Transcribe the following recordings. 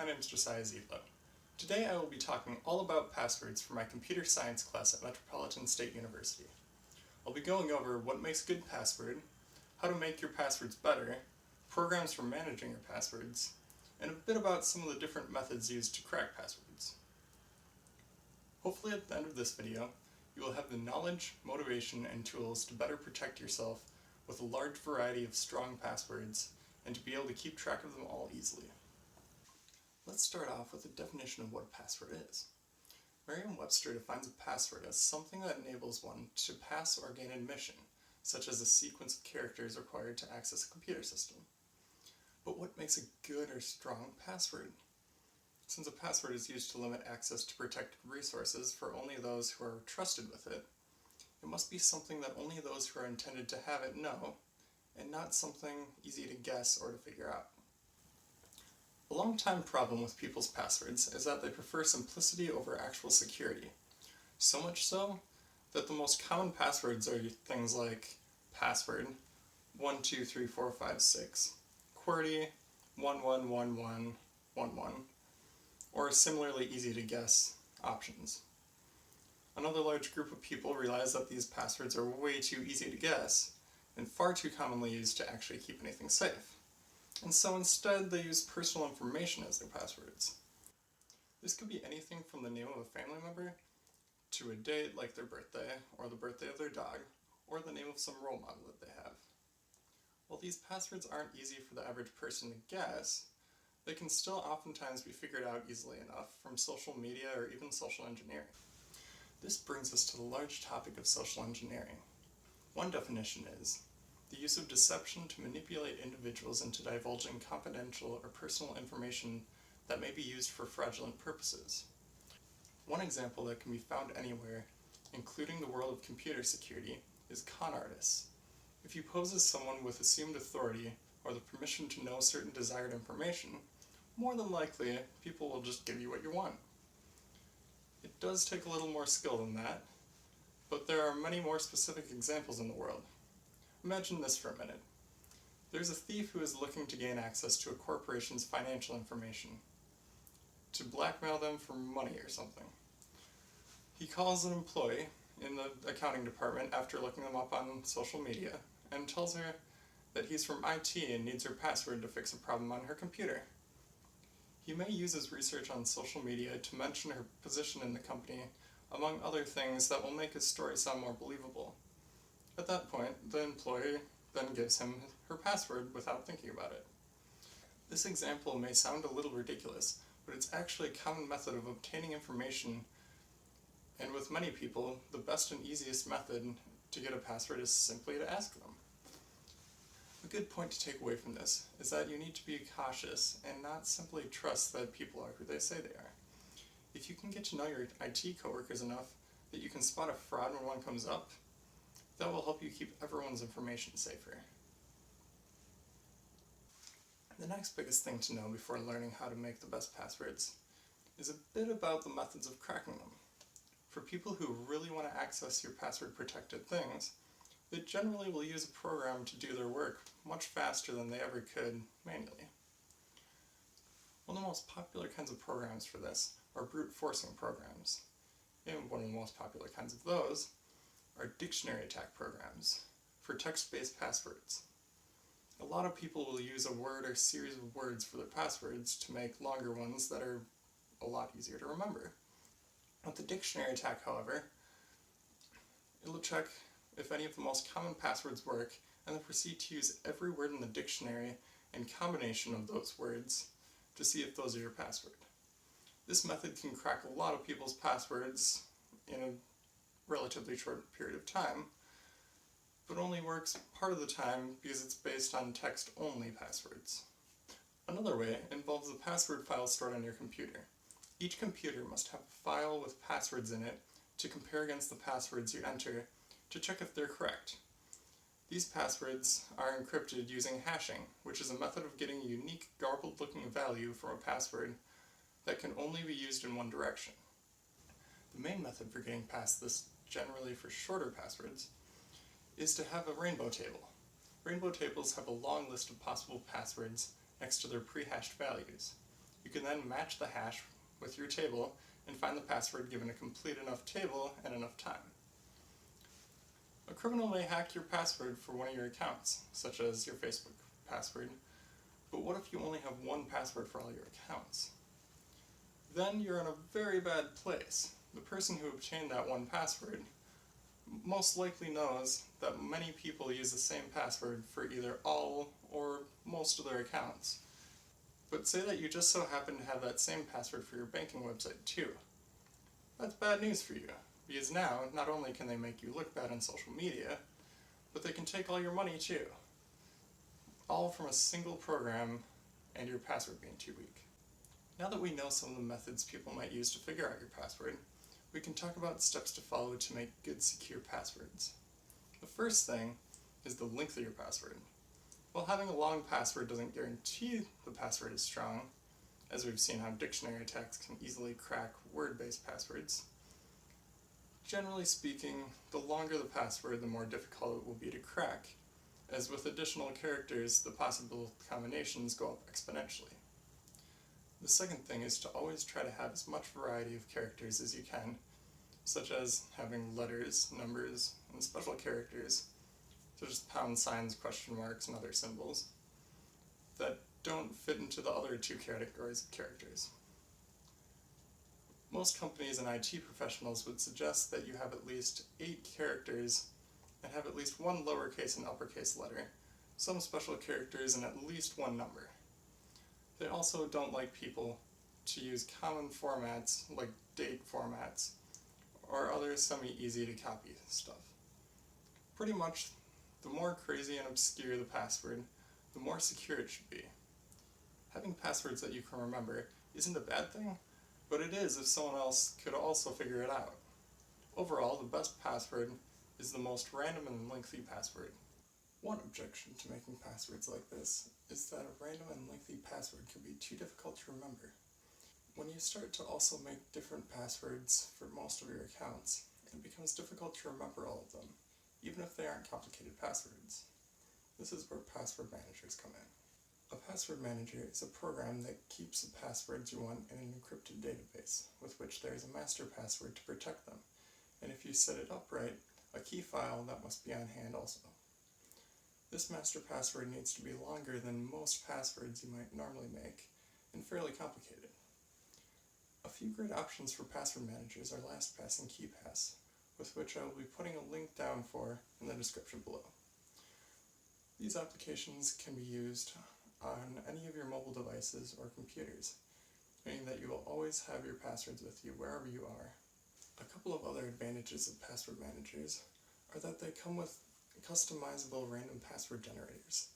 my name is Josiah Zietlow. Today I will be talking all about passwords for my computer science class at Metropolitan State University. I'll be going over what makes a good password, how to make your passwords better, programs for managing your passwords, and a bit about some of the different methods used to crack passwords. Hopefully at the end of this video, you will have the knowledge, motivation, and tools to better protect yourself with a large variety of strong passwords and to be able to keep track of them all easily. Let's start off with a definition of what a password is. Merriam-Webster defines a password as something that enables one to pass or gain admission, such as a sequence of characters required to access a computer system. But what makes a good or strong password? Since a password is used to limit access to protected resources for only those who are trusted with it, it must be something that only those who are intended to have it know, and not something easy to guess or to figure out. A long-time problem with people's passwords is that they prefer simplicity over actual security. So much so that the most common passwords are things like password 123456, QWERTY 111111, or similarly easy to guess options. Another large group of people realize that these passwords are way too easy to guess and far too commonly used to actually keep anything safe. And so instead they use personal information as their passwords. This could be anything from the name of a family member to a date like their birthday, or the birthday of their dog, or the name of some role model that they have. While these passwords aren't easy for the average person to guess, they can still oftentimes be figured out easily enough from social media or even social engineering. This brings us to the large topic of social engineering. One definition is the use of deception to manipulate individuals into divulging confidential or personal information that may be used for fraudulent purposes. One example that can be found anywhere, including the world of computer security, is con artists. If you pose as someone with assumed authority or the permission to know certain desired information, more than likely people will just give you what you want. It does take a little more skill than that, but there are many more specific examples in the world. Imagine this for a minute. There's a thief who is looking to gain access to a corporation's financial information, to blackmail them for money or something. He calls an employee in the accounting department after looking them up on social media and tells her that he's from IT and needs her password to fix a problem on her computer. He may use his research on social media to mention her position in the company, among other things that will make his story sound more believable. At that point, the employee then gives him her password without thinking about it. This example may sound a little ridiculous, but it's actually a common method of obtaining information, and with many people, the best and easiest method to get a password is simply to ask them. A good point to take away from this is that you need to be cautious and not simply trust that people are who they say they are. If you can get to know your IT coworkers enough that you can spot a fraud when one comes up, that will help you keep everyone's information safer. The next biggest thing to know before learning how to make the best passwords is a bit about the methods of cracking them. For people who really want to access your password-protected things, they generally will use a program to do their work much faster than they ever could manually. One of the most popular kinds of programs for this are brute forcing programs, and one of the most popular kinds of those are dictionary attack programs for text-based passwords. A lot of people will use a word or series of words for their passwords to make longer ones that are a lot easier to remember. With the dictionary attack, however, it'll check if any of the most common passwords work and then proceed to use every word in the dictionary and combination of those words to see if those are your password. This method can crack a lot of people's passwords in a relatively short period of time, but only works part of the time because it's based on text-only passwords. Another way involves a password file stored on your computer. Each computer must have a file with passwords in it to compare against the passwords you enter to check if they're correct. These passwords are encrypted using hashing, which is a method of getting a unique, garbled-looking value from a password that can only be used in one direction. The main method for getting past this, generally for shorter passwords, is to have a rainbow table. Rainbow tables have a long list of possible passwords next to their pre-hashed values. You can then match the hash with your table and find the password given a complete enough table and enough time. A criminal may hack your password for one of your accounts, such as your Facebook password, but what if you only have one password for all your accounts? Then you're in a very bad place. The person who obtained that one password most likely knows that many people use the same password for either all or most of their accounts. But say that you just so happen to have that same password for your banking website too. That's bad news for you, because now not only can they make you look bad on social media, but they can take all your money too. All from a single program and your password being too weak. Now that we know some of the methods people might use to figure out your password, we can talk about steps to follow to make good secure passwords. The first thing is the length of your password. While having a long password doesn't guarantee the password is strong, as we've seen how dictionary attacks can easily crack word-based passwords, generally speaking, the longer the password, the more difficult it will be to crack, as with additional characters, the possible combinations go up exponentially. The second thing is to always try to have as much variety of characters as you can, such as having letters, numbers, and special characters, such as pound signs, question marks, and other symbols, that don't fit into the other two categories of characters. Most companies and IT professionals would suggest that you have at least 8 characters and have at least one lowercase and uppercase letter, some special characters, and at least one number. They also don't like people to use common formats like date formats or other semi-easy to copy stuff. Pretty much, the more crazy and obscure the password, the more secure it should be. Having passwords that you can remember isn't a bad thing, but it is if someone else could also figure it out. Overall, the best password is the most random and lengthy password. One objection to making passwords like this is that a random and lengthy password can be too difficult to remember. When you start to also make different passwords for most of your accounts, it becomes difficult to remember all of them, even if they aren't complicated passwords. This is where password managers come in. A password manager is a program that keeps the passwords you want in an encrypted database, with which there is a master password to protect them, and if you set it up right, a key file that must be on hand also. This master password needs to be longer than most passwords you might normally make, and fairly complicated. A few great options for password managers are LastPass and KeePass, with which I will be putting a link down for in the description below. These applications can be used on any of your mobile devices or computers, meaning that you will always have your passwords with you wherever you are. A couple of other advantages of password managers are that they come with customizable random password generators.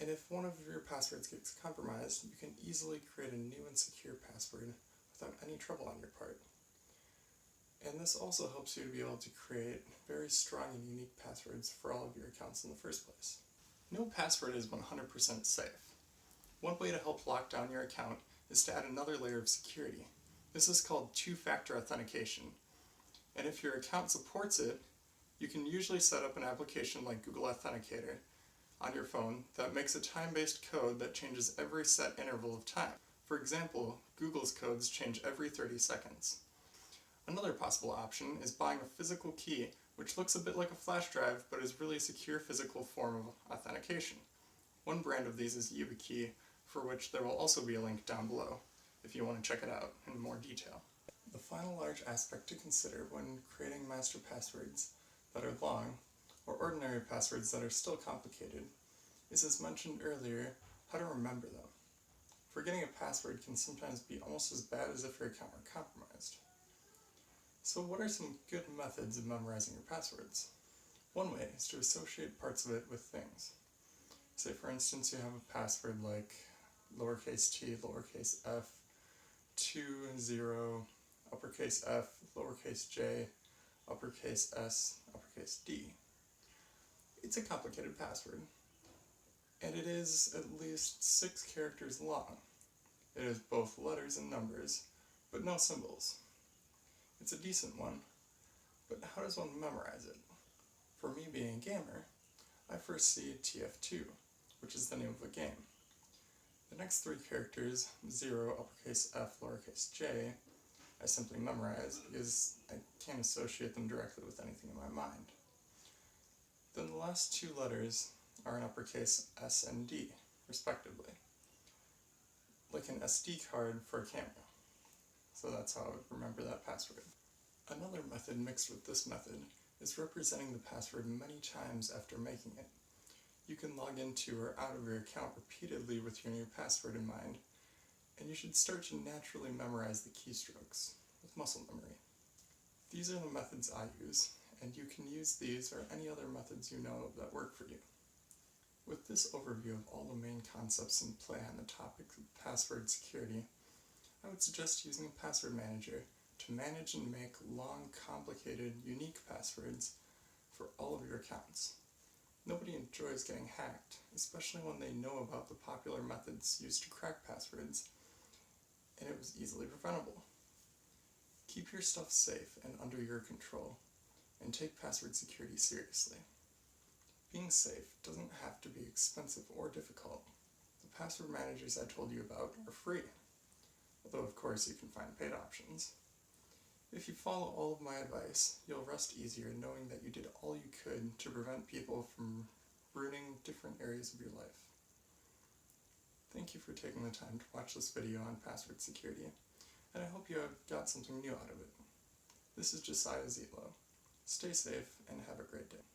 And if one of your passwords gets compromised, you can easily create a new and secure password without any trouble on your part. And this also helps you to be able to create very strong and unique passwords for all of your accounts in the first place. No password is 100% safe. One way to help lock down your account is to add another layer of security. This is called Two-Factor Authentication. And if your account supports it, you can usually set up an application like Google Authenticator on your phone that makes a time-based code that changes every set interval of time. For example, Google's codes change every 30 seconds. Another possible option is buying a physical key, which looks a bit like a flash drive but is really a secure physical form of authentication. One brand of these is YubiKey, for which there will also be a link down below if you want to check it out in more detail. The final large aspect to consider when creating master passwords that are long, or ordinary passwords that are still complicated, is, as mentioned earlier, how to remember them. Forgetting a password can sometimes be almost as bad as if your account were compromised. So what are some good methods of memorizing your passwords? One way is to associate parts of it with things. Say for instance you have a password like lowercase t, lowercase f, 20, uppercase f, lowercase j, uppercase s, uppercase d. It's a complicated password, and it is at least 6 characters long. It is both letters and numbers, but no symbols. It's a decent one, but how does one memorize it? For me being a gamer, I first see TF2, which is the name of a game. The next three characters, 0, uppercase F, lowercase j, I simply memorize because I can't associate them directly with anything in my mind. Then the last two letters are in uppercase S and D, respectively, like an SD card for a camera. So that's how I would remember that password. Another method mixed with this method is representing the password many times after making it. You can log into or out of your account repeatedly with your new password in mind, and you should start to naturally memorize the keystrokes with muscle memory. These are the methods I use, and you can use these or any other methods you know that work for you. With this overview of all the main concepts in play on the topic of password security, I would suggest using a password manager to manage and make long, complicated, unique passwords for all of your accounts. Nobody enjoys getting hacked, especially when they know about the popular methods used to crack passwords, and it was easily preventable. Keep your stuff safe and under your control, and take password security seriously. Being safe doesn't have to be expensive or difficult. The password managers I told you about are free, although of course you can find paid options. If you follow all of my advice, you'll rest easier knowing that you did all you could to prevent people from ruining different areas of your life. Thank you for taking the time to watch this video on password security, and I hope you have got something new out of it. This is Josiah Zelo. Stay safe and have a great day.